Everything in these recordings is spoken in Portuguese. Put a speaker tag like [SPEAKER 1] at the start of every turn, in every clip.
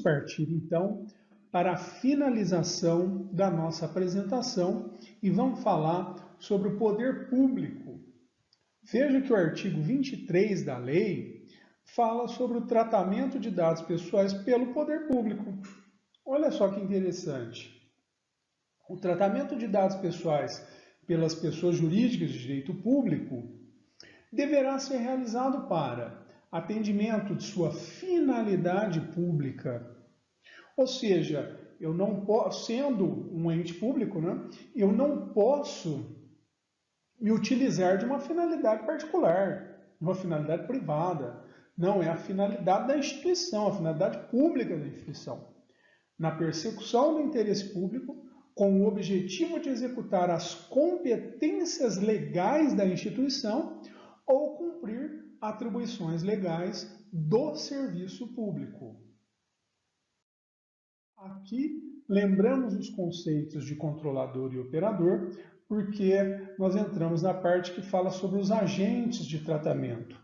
[SPEAKER 1] partir então para a finalização da nossa apresentação e vamos falar sobre o poder público. Veja que o artigo 23 da lei fala sobre o tratamento de dados pessoais pelo poder público. Olha só que interessante. O tratamento de dados pessoais pelas pessoas jurídicas de direito público deverá ser realizado para atendimento de sua finalidade pública. Ou seja, eu não posso, sendo um ente público, eu não posso me utilizar de uma finalidade particular, de uma finalidade privada. Não, é a finalidade da instituição, a finalidade pública da instituição. Na persecução do interesse público, com o objetivo de executar as competências legais da instituição ou cumprir atribuições legais do serviço público. Aqui, lembramos os conceitos de controlador e operador, porque nós entramos na parte que fala sobre os agentes de tratamento,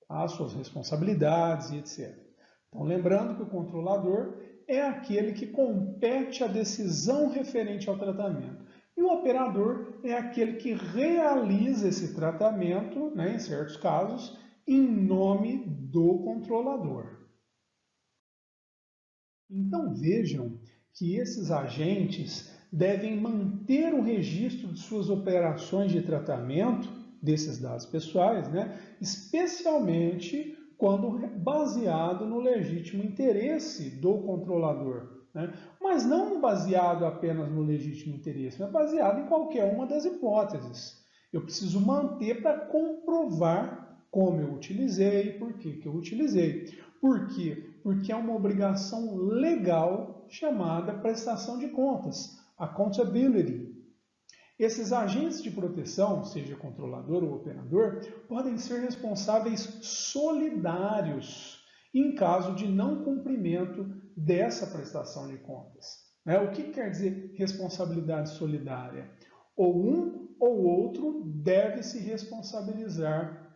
[SPEAKER 1] as suas responsabilidades e etc. Então, lembrando que o controlador é aquele que compete a decisão referente ao tratamento. E o operador é aquele que realiza esse tratamento, em certos casos, em nome do controlador. Então vejam que esses agentes devem manter o registro de suas operações de tratamento desses dados pessoais, especialmente quando baseado no legítimo interesse do controlador. Mas não baseado apenas no legítimo interesse, mas baseado em qualquer uma das hipóteses. Eu preciso manter para comprovar como eu utilizei e por que eu utilizei. Por quê? Porque é uma obrigação legal chamada prestação de contas, accountability. Esses agentes de proteção, seja controlador ou operador, podem ser responsáveis solidários em caso de não cumprimento dessa prestação de contas. O que quer dizer responsabilidade solidária? Ou um ou outro deve se responsabilizar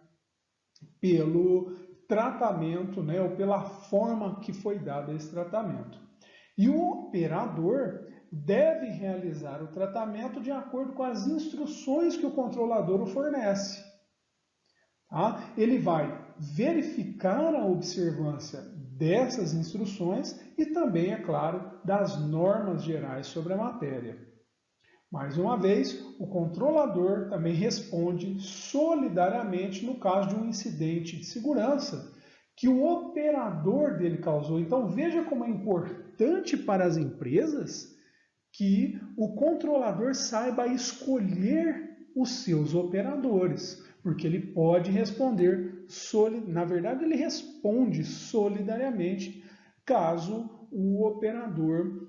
[SPEAKER 1] pelo tratamento, ou pela forma que foi dado esse tratamento. E o operador deve realizar o tratamento de acordo com as instruções que o controlador o fornece. Ele vai verificar a observância dessas instruções e também, é claro, das normas gerais sobre a matéria. Mais uma vez, o controlador também responde solidariamente no caso de um incidente de segurança que o operador dele causou. Então veja como é importante para as empresas que o controlador saiba escolher os seus operadores, porque ele pode responder, na verdade ele responde solidariamente caso o operador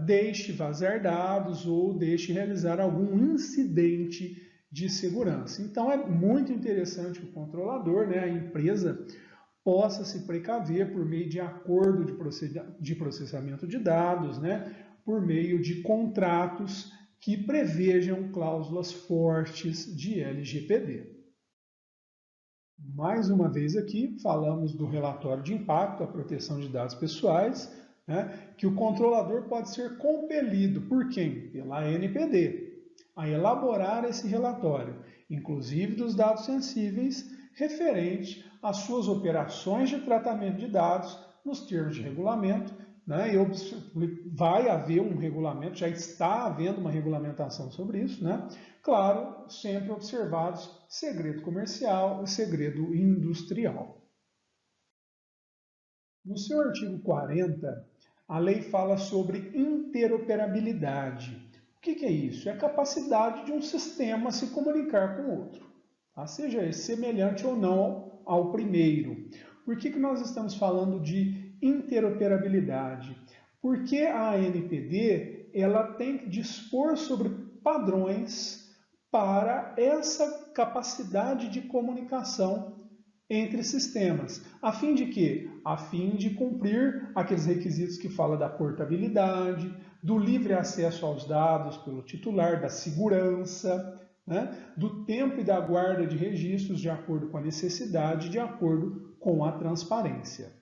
[SPEAKER 1] deixe vazar dados ou deixe realizar algum incidente de segurança. Então é muito interessante que o controlador, a empresa, possa se precaver por meio de acordo de processamento de dados, por meio de contratos que prevejam cláusulas fortes de LGPD. Mais uma vez aqui, falamos do relatório de impacto, a proteção de dados pessoais, que o controlador pode ser compelido por quem? Pela ANPD, a elaborar esse relatório, inclusive dos dados sensíveis, referente às suas operações de tratamento de dados nos termos de regulamento, e vai haver um regulamento, já está havendo uma regulamentação sobre isso, claro, sempre observados segredo comercial e segredo industrial. No seu artigo 40, a lei fala sobre interoperabilidade. O que é isso? É a capacidade de um sistema se comunicar com o outro, seja ele semelhante ou não ao primeiro. Por que nós estamos falando de interoperabilidade? Porque a ANPD ela tem que dispor sobre padrões para essa capacidade de comunicação entre sistemas. A fim de quê? A fim de cumprir aqueles requisitos que fala da portabilidade, do livre acesso aos dados pelo titular, da segurança, do tempo e da guarda de registros de acordo com a necessidade, de acordo com a transparência.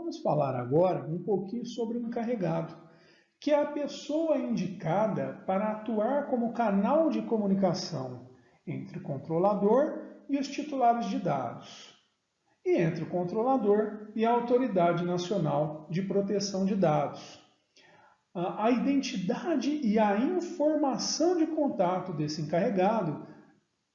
[SPEAKER 1] Vamos falar agora um pouquinho sobre o encarregado, que é a pessoa indicada para atuar como canal de comunicação entre o controlador e os titulares de dados, e entre o controlador e a Autoridade Nacional de Proteção de Dados. A identidade e a informação de contato desse encarregado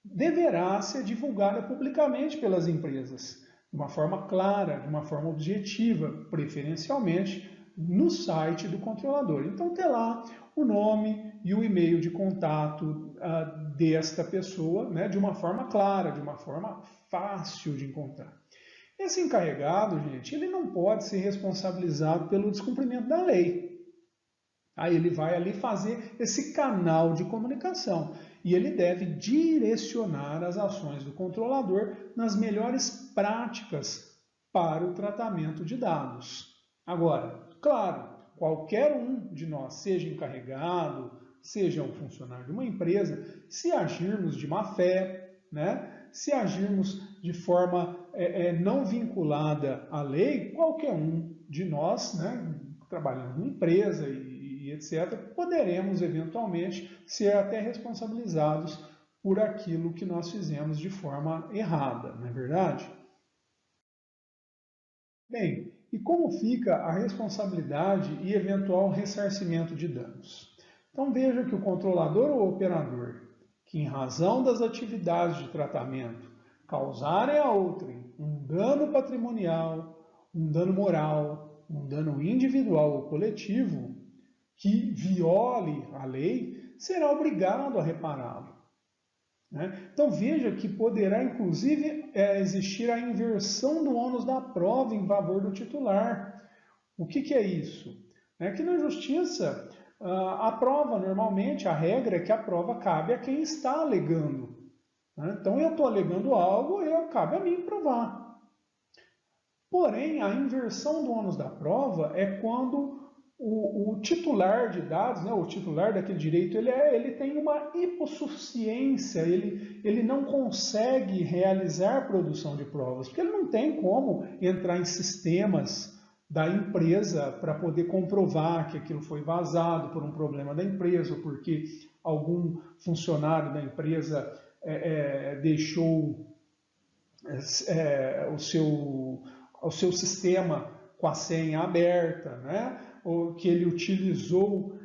[SPEAKER 1] deverá ser divulgada publicamente pelas empresas, de uma forma clara, de uma forma objetiva, preferencialmente no site do controlador. Então, tem lá o nome e o e-mail de contato desta pessoa, né, de uma forma clara, de uma forma fácil de encontrar. Esse encarregado, gente, ele não pode ser responsabilizado pelo descumprimento da lei. Aí ele vai ali fazer esse canal de comunicação e ele deve direcionar as ações do controlador nas melhores práticas para o tratamento de dados. Agora, claro, qualquer um de nós, seja encarregado, seja um funcionário de uma empresa, se agirmos de má fé, né, se agirmos de forma não vinculada à lei, qualquer um de nós, né, trabalhando numa empresa e etc., poderemos eventualmente ser até responsabilizados por aquilo que nós fizemos de forma errada, não é verdade? Bem, e como fica a responsabilidade e eventual ressarcimento de danos? Então veja que o controlador ou operador, que em razão das atividades de tratamento causarem a outrem um dano patrimonial, um dano moral, um dano individual ou coletivo, que viole a lei, será obrigado a repará-lo. Né? Então veja que poderá inclusive existir a inversão do ônus da prova em favor do titular. O que é isso? É que na justiça a prova, normalmente, a regra é que a prova cabe a quem está alegando. Né? Então eu estou alegando algo e cabe a mim provar. Porém, a inversão do ônus da prova é quando o titular de dados, né, o titular daquele direito, ele tem uma hipossuficiência, ele não consegue realizar produção de provas, porque ele não tem como entrar em sistemas da empresa para poder comprovar que aquilo foi vazado por um problema da empresa, ou porque algum funcionário da empresa deixou o seu sistema com a senha aberta, né? Ou que ele utilizou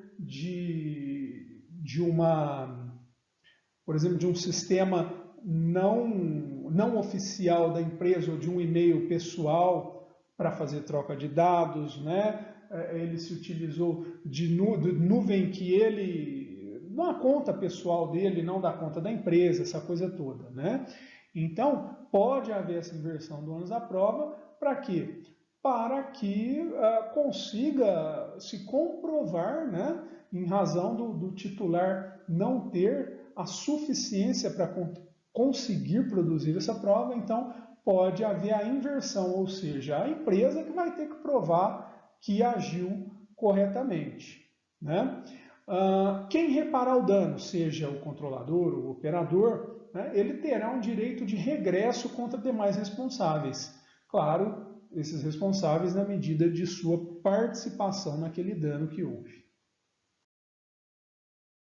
[SPEAKER 1] por exemplo, de um sistema não oficial da empresa ou de um e-mail pessoal para fazer troca de dados, né? Ele se utilizou de nuvem que ele, na conta pessoal dele, não da conta da empresa, essa coisa toda, né? Então, pode haver essa inversão do ônus da prova, para quê? Para que consiga se comprovar, né, em razão do titular não ter a suficiência para conseguir produzir essa prova, então pode haver a inversão, ou seja, a empresa que vai ter que provar que agiu corretamente. Né? Quem reparar o dano, seja o controlador ou o operador, né, ele terá um direito de regresso contra demais responsáveis. Claro, esses responsáveis na medida de sua participação naquele dano que houve.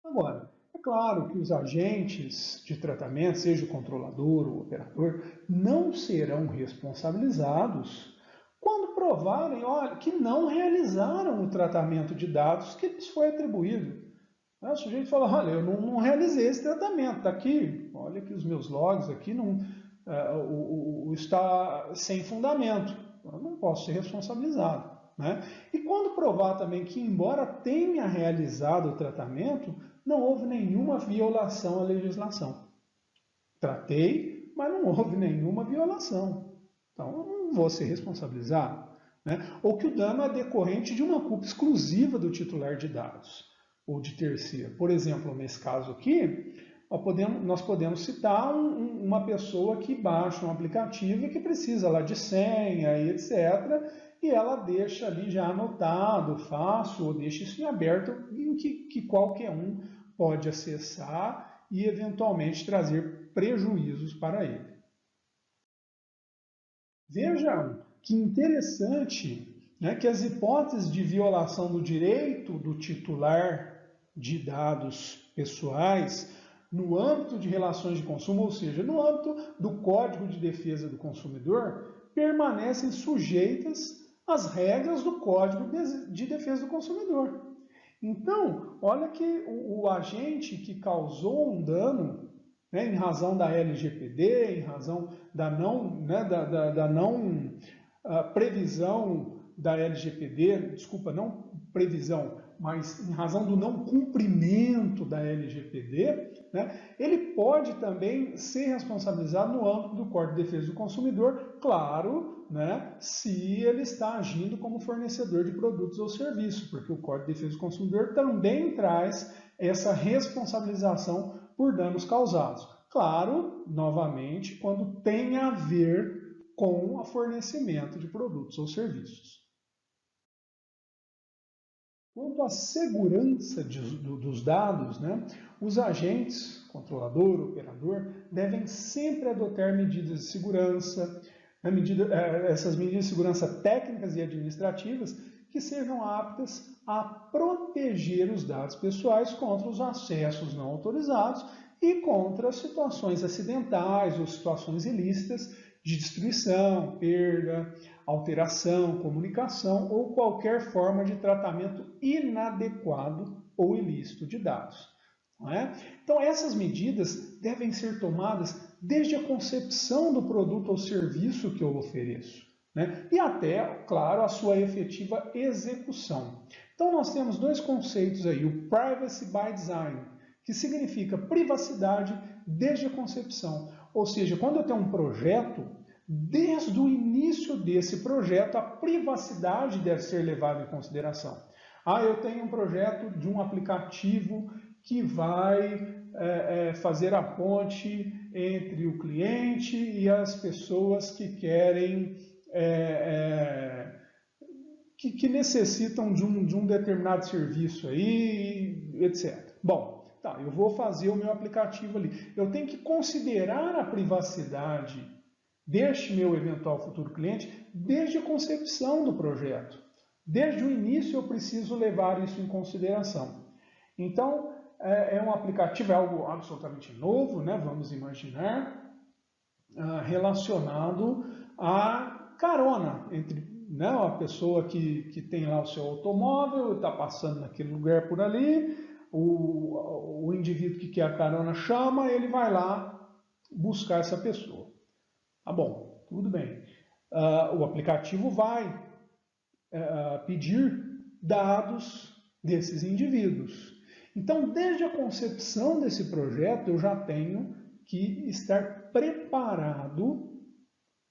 [SPEAKER 1] Agora, é claro que os agentes de tratamento, seja o controlador ou o operador, não serão responsabilizados quando provarem, olha, que não realizaram o tratamento de dados que lhes foi atribuído. O sujeito fala, olha, eu não realizei esse tratamento, está aqui, olha aqui os meus logs, aqui está sem fundamento. Eu não posso ser responsabilizado. Né? E quando provar também que, embora tenha realizado o tratamento, não houve nenhuma violação à legislação. Tratei, mas não houve nenhuma violação. Então, eu não vou ser responsabilizado. Né? Ou que o dano é decorrente de uma culpa exclusiva do titular de dados ou de terceiro. Por exemplo, nesse caso aqui, nós podemos citar uma pessoa que baixa um aplicativo e que precisa lá de senha e etc., e ela deixa ali já anotado, fácil, ou deixa isso em aberto, em que qualquer um pode acessar e eventualmente trazer prejuízos para ele. Vejam que interessante né, que as hipóteses de violação do direito do titular de dados pessoais no âmbito de relações de consumo, ou seja, no âmbito do Código de Defesa do Consumidor, permanecem sujeitas às regras do Código de Defesa do Consumidor. Então, olha que o agente que causou um dano, né, em razão da LGPD, em razão da não, né, da não previsão da LGPD, desculpa, não previsão, mas em razão do não cumprimento da LGPD, né, ele pode também ser responsabilizado no âmbito do Código de Defesa do Consumidor, claro, né, se ele está agindo como fornecedor de produtos ou serviços, porque o Código de Defesa do Consumidor também traz essa responsabilização por danos causados. Claro, novamente, quando tem a ver com o fornecimento de produtos ou serviços. Quanto à segurança dos dados, né, os agentes, controlador, operador, devem sempre adotar medidas de segurança, né, essas medidas de segurança técnicas e administrativas que sejam aptas a proteger os dados pessoais contra os acessos não autorizados e contra situações acidentais ou situações ilícitas de destruição, perda, alteração, comunicação ou qualquer forma de tratamento inadequado ou ilícito de dados. Não é? Então, essas medidas devem ser tomadas desde a concepção do produto ou serviço que eu ofereço, né? E até, claro, a sua efetiva execução. Então, nós temos dois conceitos aí, o Privacy by Design, que significa privacidade desde a concepção. Ou seja, quando eu tenho um projeto, desde o início desse projeto, a privacidade deve ser levada em consideração. Eu tenho um projeto de um aplicativo que vai fazer a ponte entre o cliente e as pessoas que querem, que necessitam de um determinado serviço aí, etc. Bom, tá, eu vou fazer o meu aplicativo ali. Eu tenho que considerar a privacidade deste meu eventual futuro cliente desde a concepção do projeto. Desde o início eu preciso levar isso em consideração. Então, é um aplicativo, é algo absolutamente novo, né? Vamos imaginar, relacionado à carona entre, né, uma pessoa que tem lá o seu automóvel, está passando naquele lugar por ali, o indivíduo que quer a carona chama, ele vai lá buscar essa pessoa. Tá bom, tudo bem. O aplicativo vai pedir dados desses indivíduos. Então, desde a concepção desse projeto, eu já tenho que estar preparado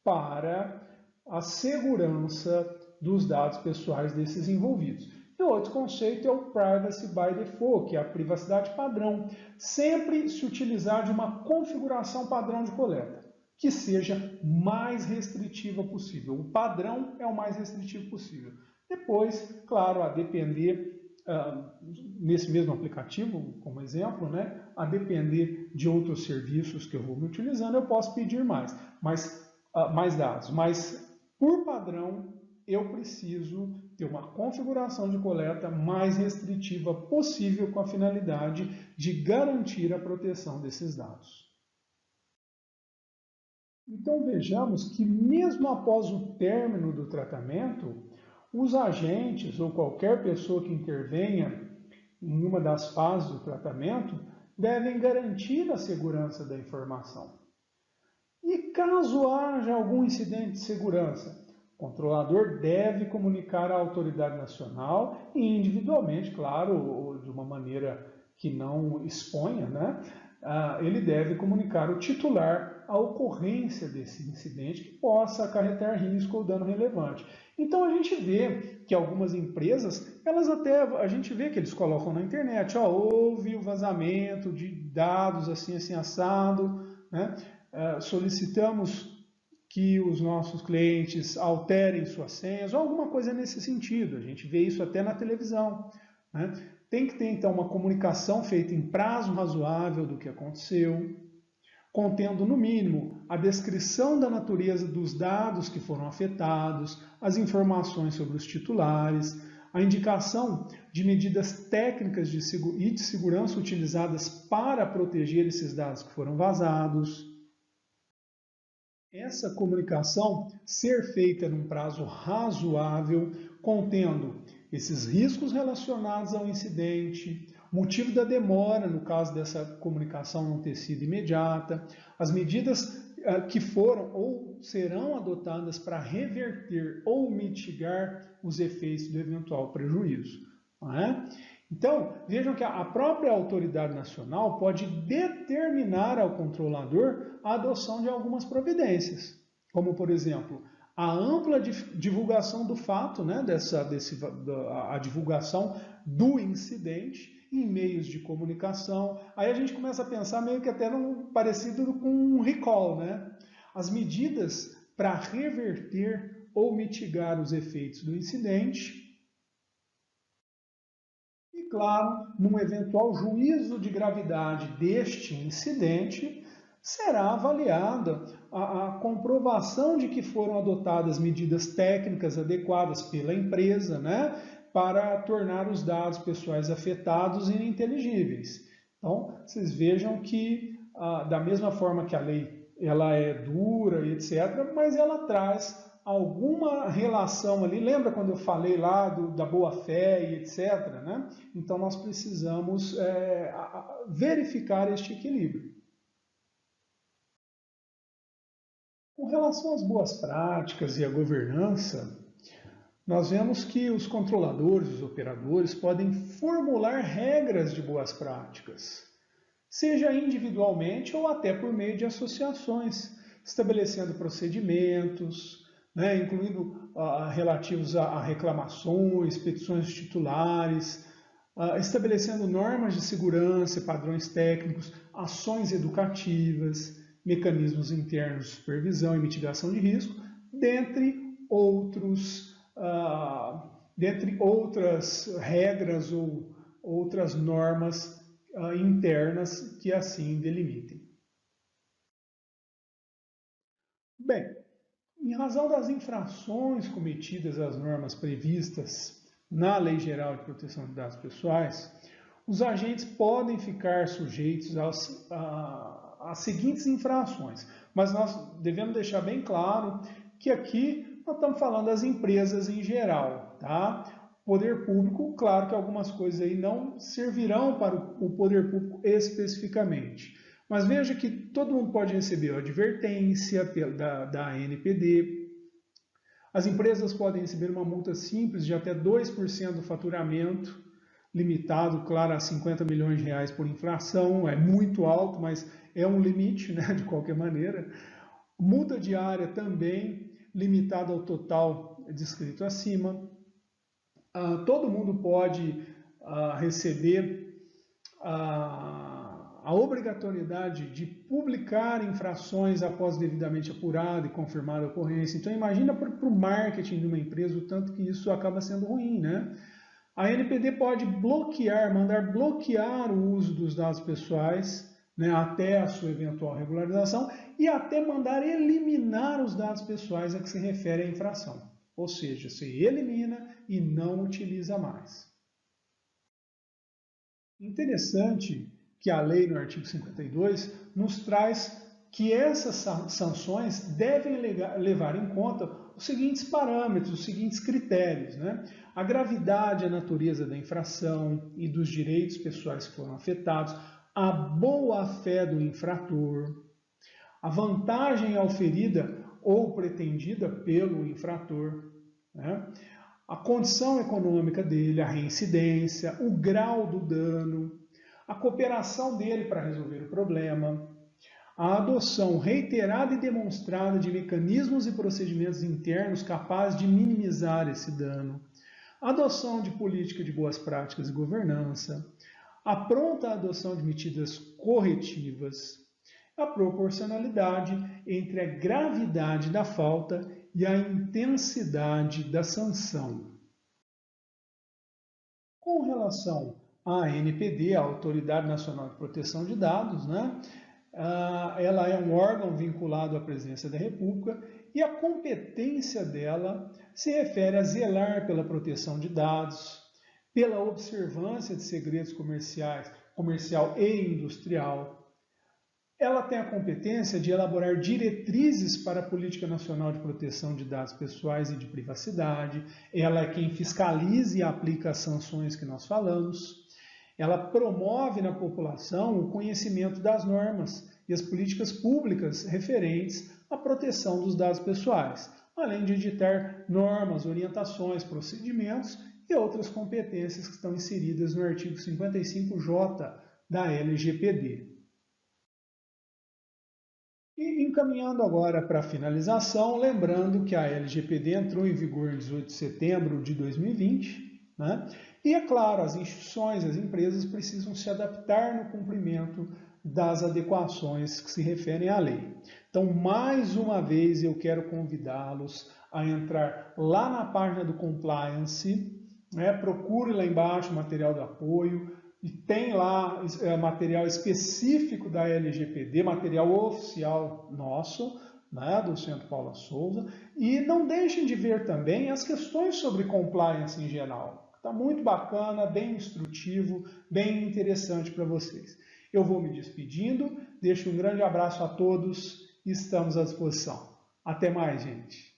[SPEAKER 1] para a segurança dos dados pessoais desses envolvidos. E o outro conceito é o Privacy by Default, que é a privacidade padrão. Sempre se utilizar de uma configuração padrão de coleta, que seja mais restritiva possível. O padrão é o mais restritivo possível. Depois, claro, a depender, nesse mesmo aplicativo, como exemplo, né, a depender de outros serviços que eu vou me utilizando, eu posso pedir mais dados. Mas, por padrão, eu preciso ter uma configuração de coleta mais restritiva possível com a finalidade de garantir a proteção desses dados. Então vejamos que mesmo após o término do tratamento, os agentes ou qualquer pessoa que intervenha em uma das fases do tratamento devem garantir a segurança da informação. E caso haja algum incidente de segurança, o controlador deve comunicar à autoridade nacional e individualmente, claro, de uma maneira que não exponha, né? Ele deve comunicar ao titular a ocorrência desse incidente que possa acarretar risco ou dano relevante. Então a gente vê que algumas empresas, a gente vê que eles colocam na internet, houve o vazamento de dados assim assado, né? Solicitamos que os nossos clientes alterem suas senhas, ou alguma coisa nesse sentido. A gente vê isso até na televisão, né? Tem que ter, então, uma comunicação feita em prazo razoável do que aconteceu. contendo, no mínimo, a descrição da natureza dos dados que foram afetados, as informações sobre os titulares, a indicação de medidas técnicas e de segurança utilizadas para proteger esses dados que foram vazados. Essa comunicação ser feita num prazo razoável, contendo esses riscos relacionados ao incidente, motivo da demora, no caso dessa comunicação não ter sido imediata, as medidas que foram ou serão adotadas para reverter ou mitigar os efeitos do eventual prejuízo. Não é? Então, vejam que a própria autoridade nacional pode determinar ao controlador a adoção de algumas providências, como, por exemplo, a ampla divulgação do fato, né, a divulgação do incidente em meios de comunicação. Aí a gente começa a pensar meio que até parecido com um recall, né? As medidas para reverter ou mitigar os efeitos do incidente. E, claro, num eventual juízo de gravidade deste incidente, será avaliada a comprovação de que foram adotadas medidas técnicas adequadas pela empresa, né, para tornar os dados pessoais afetados ininteligíveis. Então, vocês vejam que, da mesma forma que a lei ela é dura, etc., mas ela traz alguma relação ali. Lembra quando eu falei lá da boa-fé e etc., né? Então, nós precisamos verificar este equilíbrio. Com relação às boas práticas e à governança, nós vemos que os controladores, os operadores, podem formular regras de boas práticas, seja individualmente ou até por meio de associações, estabelecendo procedimentos, né, incluindo relativos a reclamações, petições titulares, estabelecendo normas de segurança, padrões técnicos, ações educativas, mecanismos internos de supervisão e mitigação de risco, dentre outras regras ou outras normas internas que assim delimitem. Bem, em razão das infrações cometidas às normas previstas na Lei Geral de Proteção de Dados Pessoais, os agentes podem ficar sujeitos às seguintes infrações, mas nós devemos deixar bem claro que aqui nós estamos falando das empresas em geral, tá? Poder público, claro que algumas coisas aí não servirão para o poder público especificamente, mas veja que todo mundo pode receber advertência da ANPD. As empresas podem receber uma multa simples de até 2% do faturamento, limitado, claro, a 50 milhões de reais por infração. É muito alto, mas é um limite, né, de qualquer maneira. Multa diária também, limitada ao total descrito acima. Todo mundo pode receber a obrigatoriedade de publicar infrações após devidamente apurada e confirmada a ocorrência. Então, imagina para o marketing de uma empresa o tanto que isso acaba sendo ruim, né? A ANPD pode mandar bloquear o uso dos dados pessoais, né, até a sua eventual regularização e até mandar eliminar os dados pessoais a que se refere a infração. Ou seja, se elimina e não utiliza mais. Interessante que a lei, no artigo 52, nos traz que essas sanções devem levar em conta os seguintes parâmetros, os seguintes critérios, né? A gravidade, a natureza da infração e dos direitos pessoais que foram afetados, a boa-fé do infrator, a vantagem auferida ou pretendida pelo infrator, né? A condição econômica dele, a reincidência, o grau do dano, a cooperação dele para resolver o problema, a adoção reiterada e demonstrada de mecanismos e procedimentos internos capazes de minimizar esse dano, a adoção de política de boas práticas e governança, a pronta adoção de medidas corretivas, a proporcionalidade entre a gravidade da falta e a intensidade da sanção. Com relação à ANPD, a Autoridade Nacional de Proteção de Dados, né, ela é um órgão vinculado à presidência da República e a competência dela se refere a zelar pela proteção de dados, pela observância de segredos comercial e industrial. Ela tem a competência de elaborar diretrizes para a Política Nacional de Proteção de Dados Pessoais e de Privacidade. Ela é quem fiscaliza e aplica as sanções que nós falamos. Ela promove na população o conhecimento das normas e as políticas públicas referentes à proteção dos dados pessoais, além de editar normas, orientações, procedimentos e outras competências que estão inseridas no artigo 55J da LGPD. E encaminhando agora para a finalização, lembrando que a LGPD entrou em vigor em 18 de setembro de 2020, né? E é claro, as instituições, as empresas precisam se adaptar no cumprimento das adequações que se referem à lei. Então, mais uma vez, eu quero convidá-los a entrar lá na página do Compliance, né? Procure lá embaixo o material de apoio, e tem lá material específico da LGPD, material oficial nosso, né, do Centro Paula Souza, e não deixem de ver também as questões sobre compliance em geral. Está muito bacana, bem instrutivo, bem interessante para vocês. Eu vou me despedindo, deixo um grande abraço a todos e estamos à disposição. Até mais, gente!